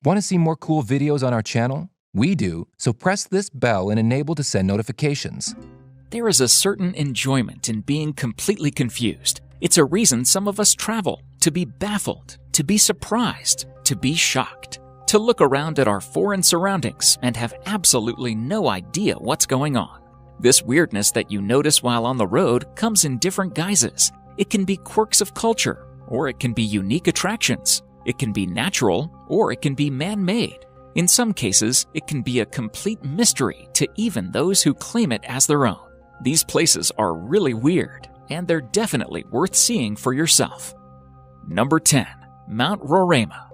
Want to see more cool videos on our channel? We do, so press this bell and enable to send notifications. There is a certain enjoyment in being completely confused. It's a reason some of us travel, to be baffled, to be surprised, to be shocked, to look around at our foreign surroundings and have absolutely no idea what's going on. This weirdness that you notice while on the road comes in different guises. It can be quirks of culture, or it can be unique attractions. It can be natural, or it can be man-made. In some cases, it can be a complete mystery to even those who claim it as their own. These places are really weird, and they're definitely worth seeing for yourself. Number 10. Mount Roraima.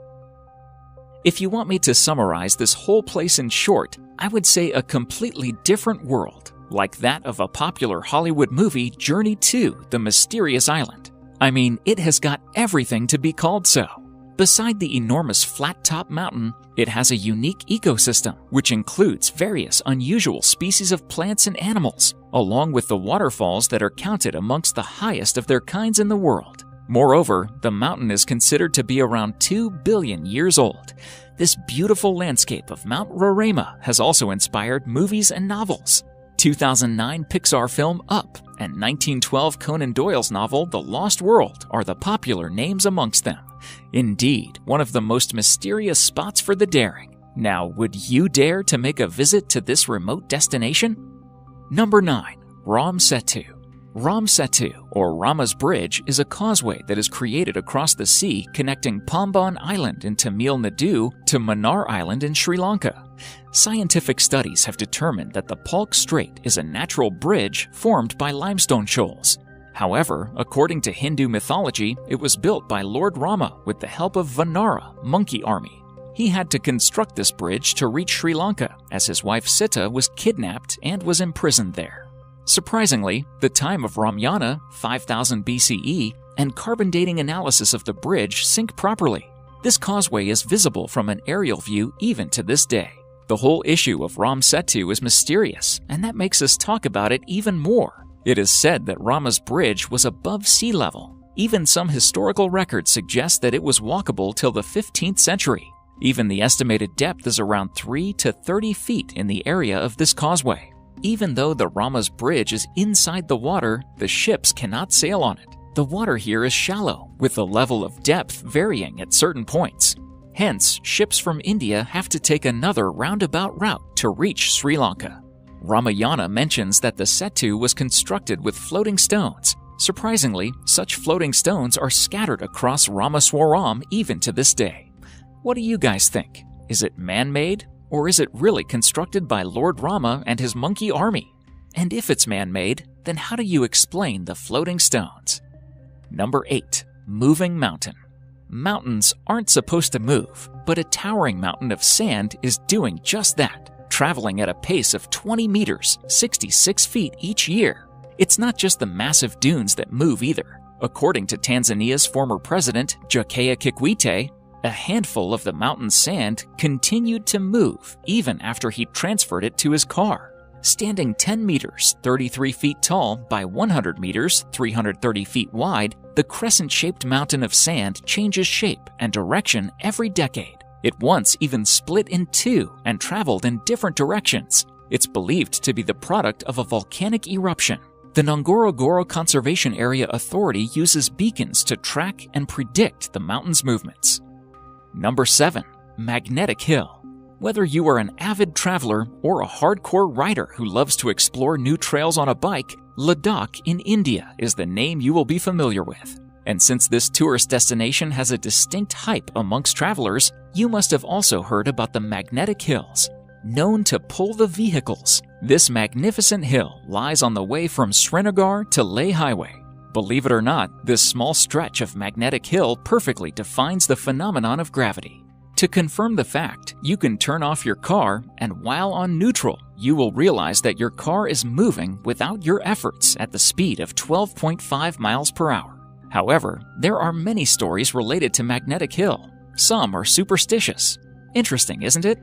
If you want me to summarize this whole place in short, I would say a completely different world, like that of a popular Hollywood movie, Journey to the Mysterious Island. I mean, it has got everything to be called so. Beside the enormous flat-top mountain, it has a unique ecosystem, which includes various unusual species of plants and animals, along with the waterfalls that are counted amongst the highest of their kinds in the world. Moreover, the mountain is considered to be around 2 billion years old. This beautiful landscape of Mount Roraima has also inspired movies and novels. 2009 Pixar film Up and 1912 Conan Doyle's novel The Lost World are the popular names amongst them. Indeed, one of the most mysterious spots for the daring. Now, would you dare to make a visit to this remote destination? Number 9. Ram Setu. Ram Setu, or Rama's Bridge, is a causeway that is created across the sea connecting Pamban Island in Tamil Nadu to Mannar Island in Sri Lanka. Scientific studies have determined that the Palk Strait is a natural bridge formed by limestone shoals. However, according to Hindu mythology, it was built by Lord Rama with the help of Vanara, monkey army. He had to construct this bridge to reach Sri Lanka, as his wife Sita was kidnapped and was imprisoned there. Surprisingly, the time of Ramayana, 5000 BCE, and carbon dating analysis of the bridge sync properly. This causeway is visible from an aerial view even to this day. The whole issue of Ram Setu is mysterious, and that makes us talk about it even more. It is said that Rama's Bridge was above sea level. Even some historical records suggest that it was walkable till the 15th century. Even the estimated depth is around 3 to 30 feet in the area of this causeway. Even though the Rama's Bridge is inside the water, the ships cannot sail on it. The water here is shallow, with the level of depth varying at certain points. Hence, ships from India have to take another roundabout route to reach Sri Lanka. Ramayana mentions that the Setu was constructed with floating stones. Surprisingly, such floating stones are scattered across Ramaswaram even to this day. What do you guys think? Is it man-made? Or is it really constructed by Lord Rama and his monkey army? And if it's man-made, then how do you explain the floating stones? Number 8. Moving Mountain. Mountains aren't supposed to move, but a towering mountain of sand is doing just that, traveling at a pace of 20 meters, 66 feet each year. It's not just the massive dunes that move either. According to Tanzania's former president, Jakaya Kikwete, a handful of the mountain's sand continued to move even after he transferred it to his car. Standing 10 meters, 33 feet tall by 100 meters, 330 feet wide, the crescent-shaped mountain of sand changes shape and direction every decade. It once even split in two and traveled in different directions. It's believed to be the product of a volcanic eruption. The Ngorongoro Conservation Area Authority uses beacons to track and predict the mountain's movements. Number 7. Magnetic Hill. Whether you are an avid traveler or a hardcore rider who loves to explore new trails on a bike, Ladakh in India is the name you will be familiar with. And since this tourist destination has a distinct hype amongst travelers, you must have also heard about the Magnetic Hills. Known to pull the vehicles, this magnificent hill lies on the way from Srinagar to Leh Highway. Believe it or not, this small stretch of Magnetic Hill perfectly defines the phenomenon of gravity. To confirm the fact, you can turn off your car, and while on neutral, you will realize that your car is moving without your efforts at the speed of 12.5 miles per hour. However, there are many stories related to Magnetic Hill. Some are superstitious. Interesting, isn't it?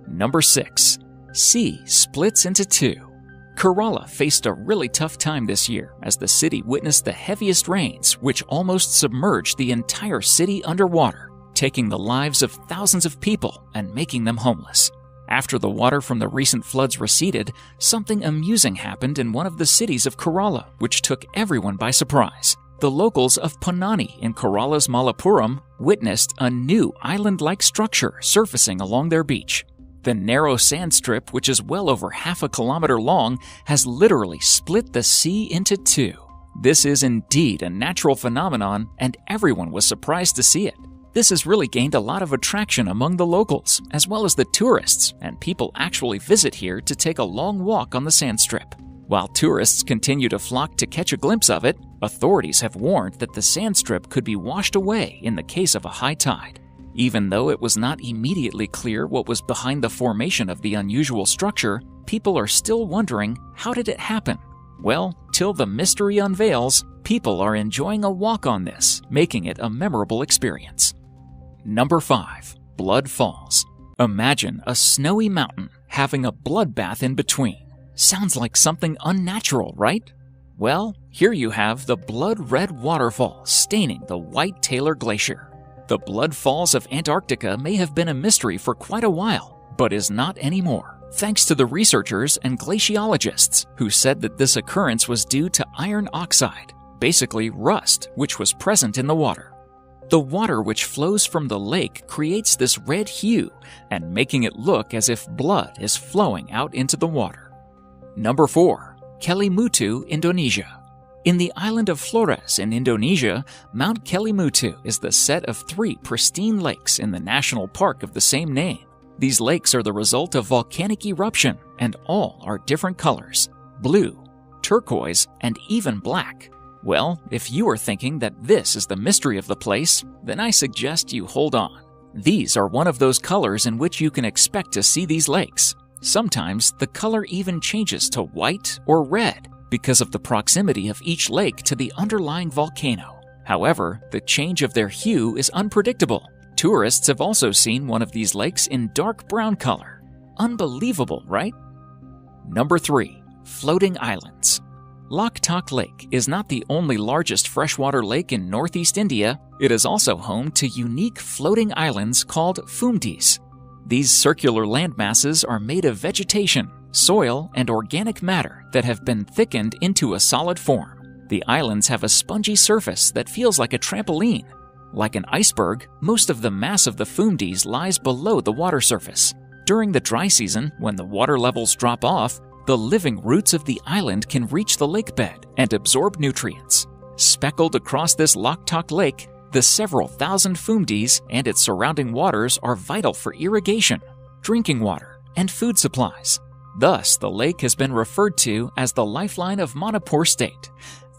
Number 6. Sea splits into two. Kerala faced a really tough time this year as the city witnessed the heaviest rains, which almost submerged the entire city underwater, taking the lives of thousands of people and making them homeless. After the water from the recent floods receded, something amusing happened in one of the cities of Kerala, which took everyone by surprise. The locals of Ponnani in Kerala's Malappuram witnessed a new island-like structure surfacing along their beach. The narrow sand strip, which is well over half a kilometer long, has literally split the sea into two. This is indeed a natural phenomenon, and everyone was surprised to see it. This has really gained a lot of attraction among the locals, as well as the tourists, and people actually visit here to take a long walk on the sand strip. While tourists continue to flock to catch a glimpse of it, authorities have warned that the sand strip could be washed away in the case of a high tide. Even though it was not immediately clear what was behind the formation of the unusual structure, people are still wondering, how did it happen? Well, till the mystery unveils, people are enjoying a walk on this, making it a memorable experience. Number 5. Blood Falls. Imagine a snowy mountain having a bloodbath in between. Sounds like something unnatural, right? Well, here you have the blood-red waterfall staining the White Taylor Glacier. The Blood Falls of Antarctica may have been a mystery for quite a while, but is not anymore, thanks to the researchers and glaciologists who said that this occurrence was due to iron oxide, basically rust, which was present in the water. The water which flows from the lake creates this red hue and making it look as if blood is flowing out into the water. Number 4. Kelimutu, Indonesia. In the island of Flores in Indonesia, Mount Kelimutu is the set of 3 pristine lakes in the national park of the same name. These lakes are the result of volcanic eruption, and all are different colors: blue, turquoise, and even black. Well, if you are thinking that this is the mystery of the place, then I suggest you hold on. These are one of those colors in which you can expect to see these lakes. Sometimes the color even changes to white or red because of the proximity of each lake to the underlying volcano. However, the change of their hue is unpredictable. Tourists have also seen one of these lakes in dark brown color. Unbelievable, right? Number 3. Floating Islands. Loktak Lake is not the only largest freshwater lake in northeast India. It is also home to unique floating islands called Fumdis. These circular landmasses are made of vegetation, soil, and organic matter that have been thickened into a solid form. The islands have a spongy surface that feels like a trampoline. Like an iceberg, most of the mass of the Fumdis lies below the water surface. During the dry season, when the water levels drop off, the living roots of the island can reach the lake bed and absorb nutrients. Speckled across this Loktak Lake, the several thousand Fumdis and its surrounding waters are vital for irrigation, drinking water, and food supplies. Thus, the lake has been referred to as the lifeline of Manipur State.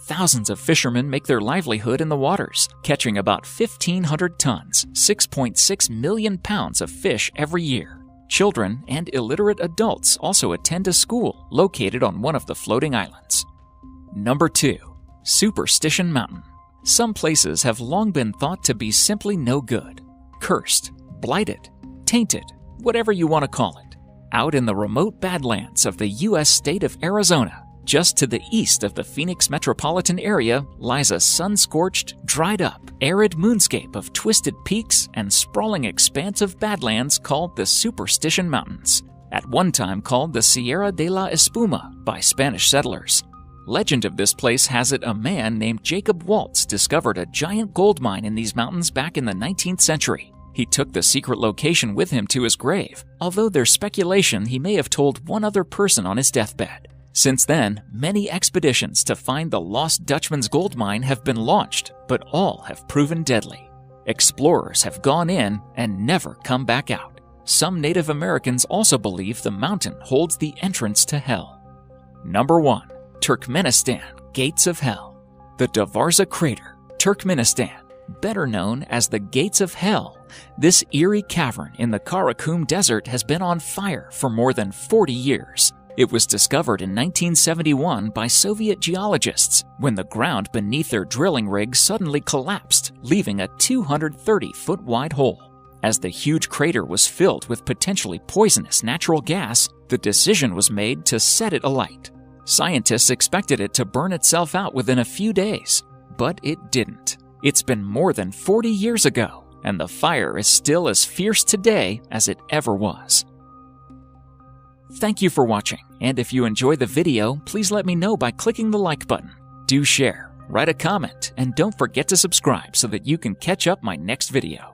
Thousands of fishermen make their livelihood in the waters, catching about 1,500 tons, 6.6 million pounds of fish every year. Children and illiterate adults also attend a school located on one of the floating islands. Number 2. Superstition Mountain. Some places have long been thought to be simply no good, cursed, blighted, tainted, whatever you want to call it. Out in the remote Badlands of the U.S. state of Arizona, just to the east of the Phoenix metropolitan area, lies a sun-scorched, dried-up, arid moonscape of twisted peaks and sprawling expanse of badlands called the Superstition Mountains, at one time called the Sierra de la Espuma by Spanish settlers. Legend of this place has it a man named Jacob Waltz discovered a giant gold mine in these mountains back in the 19th century. He took the secret location with him to his grave, although there's speculation he may have told one other person on his deathbed. Since then, many expeditions to find the lost Dutchman's gold mine have been launched, but all have proven deadly. Explorers have gone in and never come back out. Some Native Americans also believe the mountain holds the entrance to hell. Number 1. Turkmenistan, Gates of Hell. The Davarza Crater, Turkmenistan, better known as the Gates of Hell. This eerie cavern in the Karakum Desert has been on fire for more than 40 years. It was discovered in 1971 by Soviet geologists when the ground beneath their drilling rig suddenly collapsed, leaving a 230-foot-wide hole. As the huge crater was filled with potentially poisonous natural gas, the decision was made to set it alight. Scientists expected it to burn itself out within a few days, but it didn't. It's been more than 40 years ago, and the fire is still as fierce today as it ever was. Thank you for watching, and if you enjoy the video, please let me know by clicking the like button. Do share, write a comment, and don't forget to subscribe so that you can catch up my next video.